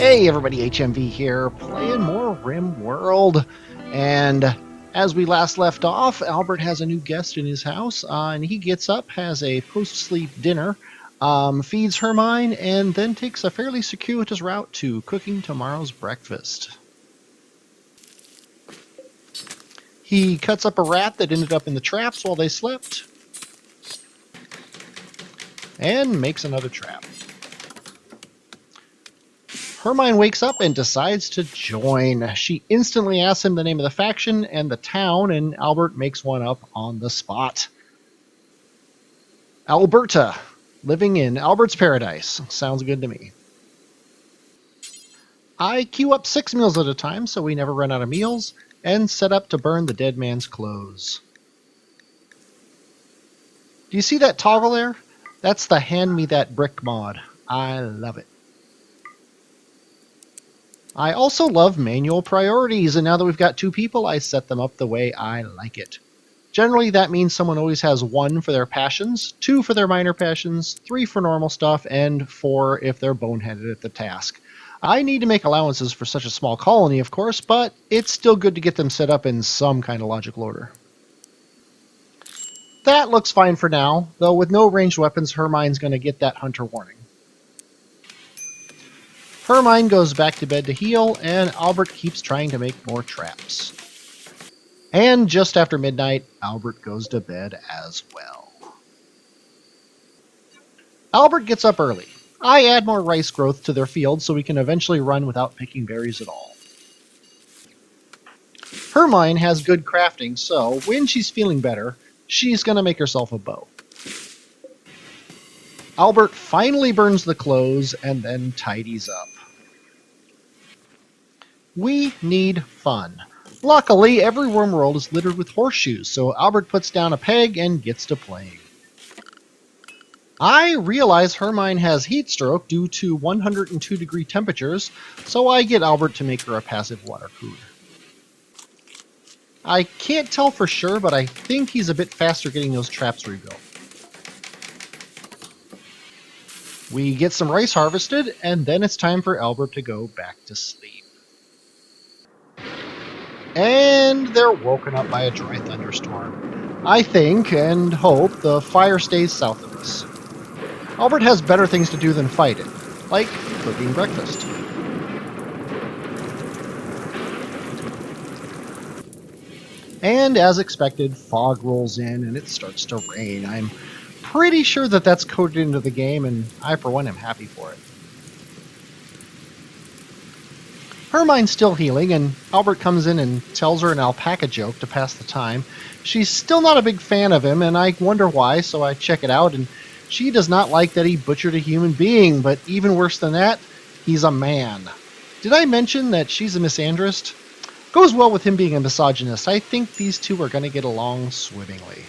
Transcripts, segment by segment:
Hey everybody, HMV here, playing more Rimworld. And as we last left off, Albert has a new guest in his house, and he gets up, has a post-sleep dinner, feeds Hermine, and then takes a fairly circuitous route to cooking tomorrow's breakfast. He cuts up a rat that ended up in the traps while they slept, and makes another trap. Hermine wakes up and decides to join. She instantly asks him the name of the faction and the town, and Albert makes one up on the spot. Alberta, living in Albert's paradise. Sounds good to me. I queue up 6 meals at a time so we never run out of meals, and set up to burn the dead man's clothes. Do you see that toggle there? That's the Hand Me That Brick mod. I love it. I also love manual priorities, and now that we've got 2 people, I set them up the way I like it. Generally, that means someone always has 1 for their passions, 2 for their minor passions, 3 for normal stuff, and 4 if they're boneheaded at the task. I need to make allowances for such a small colony, of course, but it's still good to get them set up in some kind of logical order. That looks fine for now, though with no ranged weapons, Hermine's going to get that hunter warning. Hermine goes back to bed to heal, and Albert keeps trying to make more traps. And just after midnight, Albert goes to bed as well. Albert gets up early. I add more rice growth to their field so we can eventually run without picking berries at all. Hermine has good crafting, so when she's feeling better, she's going to make herself a bow. Albert finally burns the clothes and then tidies up. We need fun. Luckily, every Rimworld is littered with horseshoes, so Albert puts down a peg and gets to playing. I realize Hermine has heat stroke due to 102-degree temperatures, so I get Albert to make her a passive water food. I can't tell for sure, but I think he's a bit faster getting those traps rebuilt. We get some rice harvested, and then it's time for Albert to go back to sleep. And they're woken up by a dry thunderstorm. I think and hope the fire stays south of us. Albert has better things to do than fight it, like cooking breakfast. And as expected, fog rolls in and it starts to rain. I'm pretty sure that that's coded into the game, and I, for one, am happy for it. Hermine's still healing, and Albert comes in and tells her an alpaca joke to pass the time. She's still not a big fan of him, and I wonder why, so I check it out, and she does not like that he butchered a human being, but even worse than that, he's a man. Did I mention that she's a misandrist? Goes well with him being a misogynist. I think these two are going to get along swimmingly.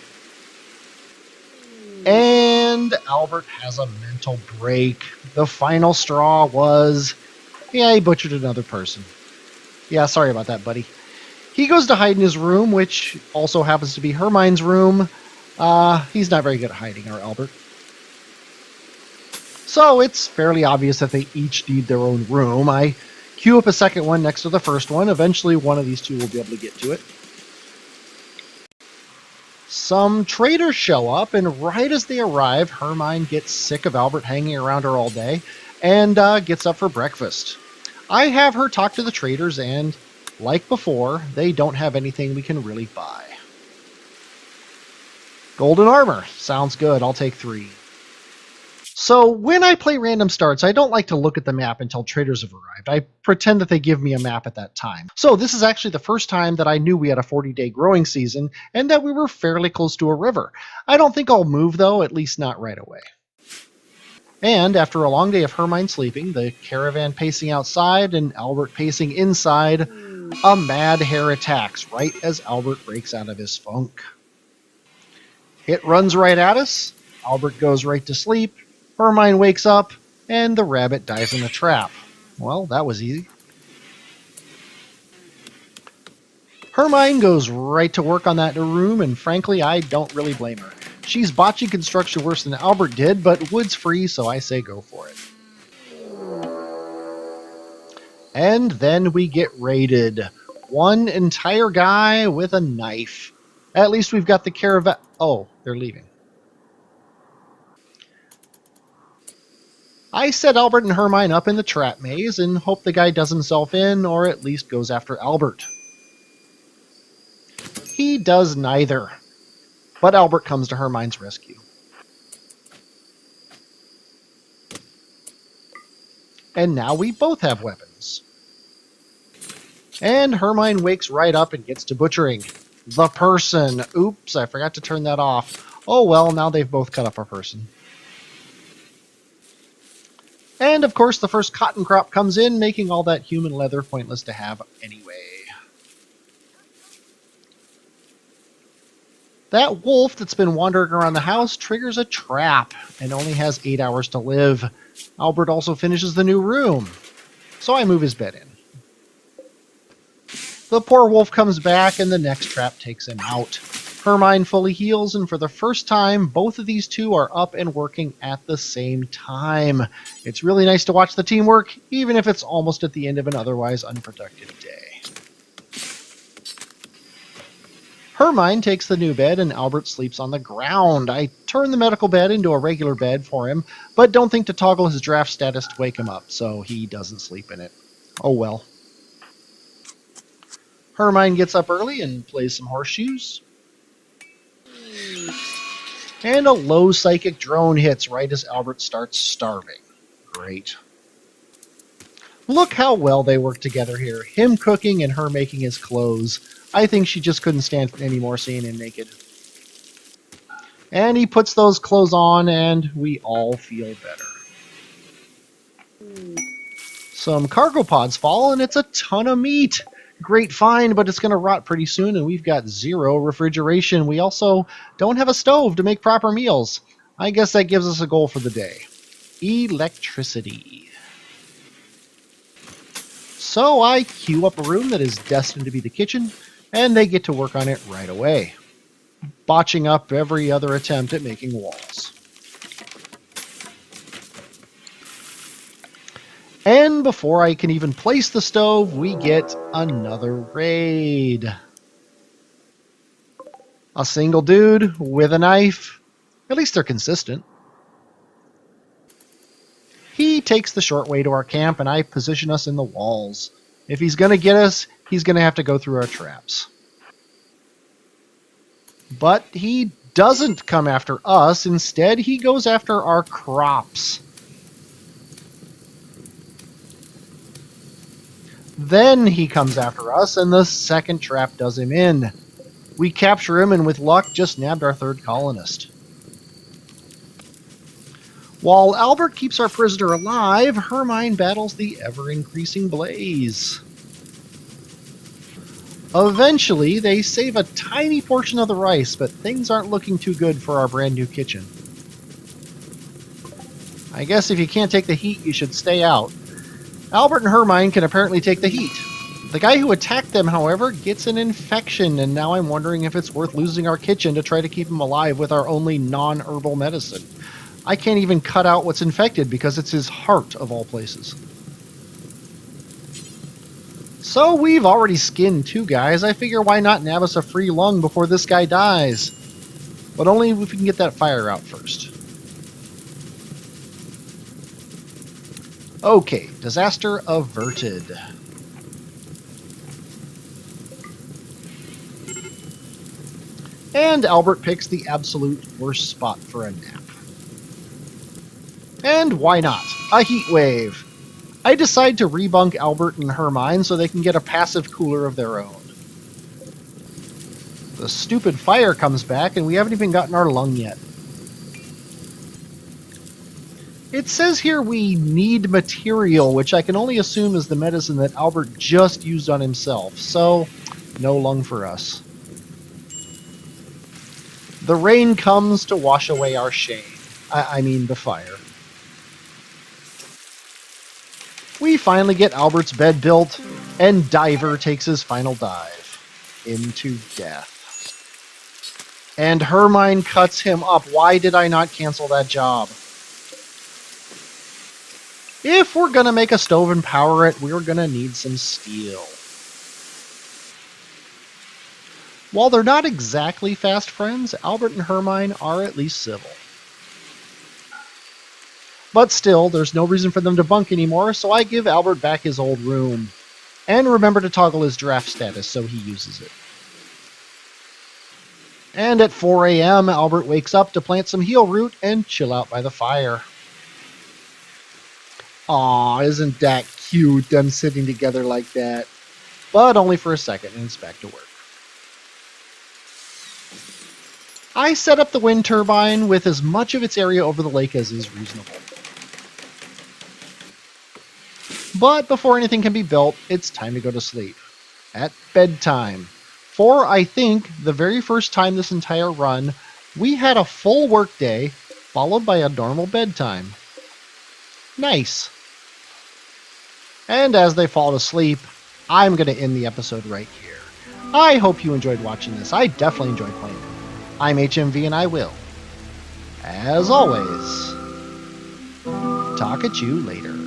And Albert has a mental break. The final straw was... yeah, he butchered another person. Yeah, sorry about that, buddy. He goes to hide in his room, which also happens to be Hermine's room. He's not very good at hiding, our Albert. So it's fairly obvious that they each need their own room. I queue up a second one next to the first one. Eventually, one of these two will be able to get to it. Some traders show up, and right as they arrive, Hermine gets sick of Albert hanging around her all day and gets up for breakfast. I have her talk to the traders, and like before, they don't have anything we can really buy. Golden armor. Sounds good. I'll take 3. So when I play random starts, I don't like to look at the map until traders have arrived. I pretend that they give me a map at that time. So this is actually the first time that I knew we had a 40-day growing season and that we were fairly close to a river. I don't think I'll move, though, at least not right away. And after a long day of Hermine sleeping, the caravan pacing outside, and Albert pacing inside, a mad hare attacks right as Albert breaks out of his funk. It runs right at us, Albert goes right to sleep, Hermine wakes up, and the rabbit dies in a trap. Well, that was easy. Hermine goes right to work on that room, and frankly, I don't really blame her. She's botching construction worse than Albert did, but wood's free, so I say go for it. And then we get raided. One entire guy with a knife. At least we've got the caravan. Oh, they're leaving. I set Albert and Hermine up in the trap maze and hope the guy does himself in, or at least goes after Albert. He does neither. But Albert comes to Hermine's rescue. And now we both have weapons. And Hermine wakes right up and gets to butchering the person. Oops, I forgot to turn that off. Oh well, now they've both cut up a person. And of course, the first cotton crop comes in, making all that human leather pointless to have anyway. That wolf that's been wandering around the house triggers a trap and only has 8 hours to live. Albert also finishes the new room, so I move his bed in. The poor wolf comes back and the next trap takes him out. Hermine fully heals, and for the first time, both of these two are up and working at the same time. It's really nice to watch the teamwork, even if it's almost at the end of an otherwise unproductive day. Hermine takes the new bed and Albert sleeps on the ground. I turn the medical bed into a regular bed for him, but don't think to toggle his draft status to wake him up, so he doesn't sleep in it. Oh well. Hermine gets up early and plays some horseshoes. And a low psychic drone hits right as Albert starts starving. Great. Look how well they work together here. Him cooking and her making his clothes. I think she just couldn't stand anymore seeing him naked. And he puts those clothes on and we all feel better. Some cargo pods fall and it's a ton of meat. Great find, but it's going to rot pretty soon and we've got 0 refrigeration. We also don't have a stove to make proper meals. I guess that gives us a goal for the day. Electricity. So I queue up a room that is destined to be the kitchen, and they get to work on it right away, botching up every other attempt at making walls. And before I can even place the stove, we get another raid. A single dude with a knife. At least they're consistent. He takes the short way to our camp, and I position us in the walls. If he's going to get us, he's going to have to go through our traps. But he doesn't come after us. Instead, he goes after our crops. Then he comes after us, and the second trap does him in. We capture him, and with luck, just nabbed our third colonist. While Albert keeps our prisoner alive, Hermine battles the ever-increasing blaze. Eventually, they save a tiny portion of the rice, but things aren't looking too good for our brand new kitchen. I guess if you can't take the heat, you should stay out. Albert and Hermine can apparently take the heat. The guy who attacked them, however, gets an infection, and now I'm wondering if it's worth losing our kitchen to try to keep him alive with our only non-herbal medicine. I can't even cut out what's infected because it's his heart, of all places. So we've already skinned 2 guys. I figure why not nab us a free lung before this guy dies? But only if we can get that fire out first. Okay, disaster averted. And Albert picks the absolute worst spot for a nap. And why not? A heat wave. I decide to rebunk Albert and Hermine so they can get a passive cooler of their own. The stupid fire comes back and we haven't even gotten our lung yet. It says here we need material, which I can only assume is the medicine that Albert just used on himself, so no lung for us. The rain comes to wash away our shame. I mean the fire. We finally get Albert's bed built, and Diver takes his final dive into death. And Hermine cuts him up. Why did I not cancel that job? If we're going to make a stove and power it, we're going to need some steel. While they're not exactly fast friends, Albert and Hermine are at least civil. But still, there's no reason for them to bunk anymore, so I give Albert back his old room. And remember to toggle his draft status so he uses it. And at 4 a.m., Albert wakes up to plant some heel root and chill out by the fire. Aw, isn't that cute, them sitting together like that? But only for a second, and it's back to work. I set up the wind turbine with as much of its area over the lake as is reasonable. But before anything can be built, it's time to go to sleep. At bedtime. For, I think, the very first time this entire run, we had a full workday, followed by a normal bedtime. Nice. And as they fall asleep, I'm going to end the episode right here. I hope you enjoyed watching this. I definitely enjoyed playing it. I'm HMV and I will, as always, talk at you later.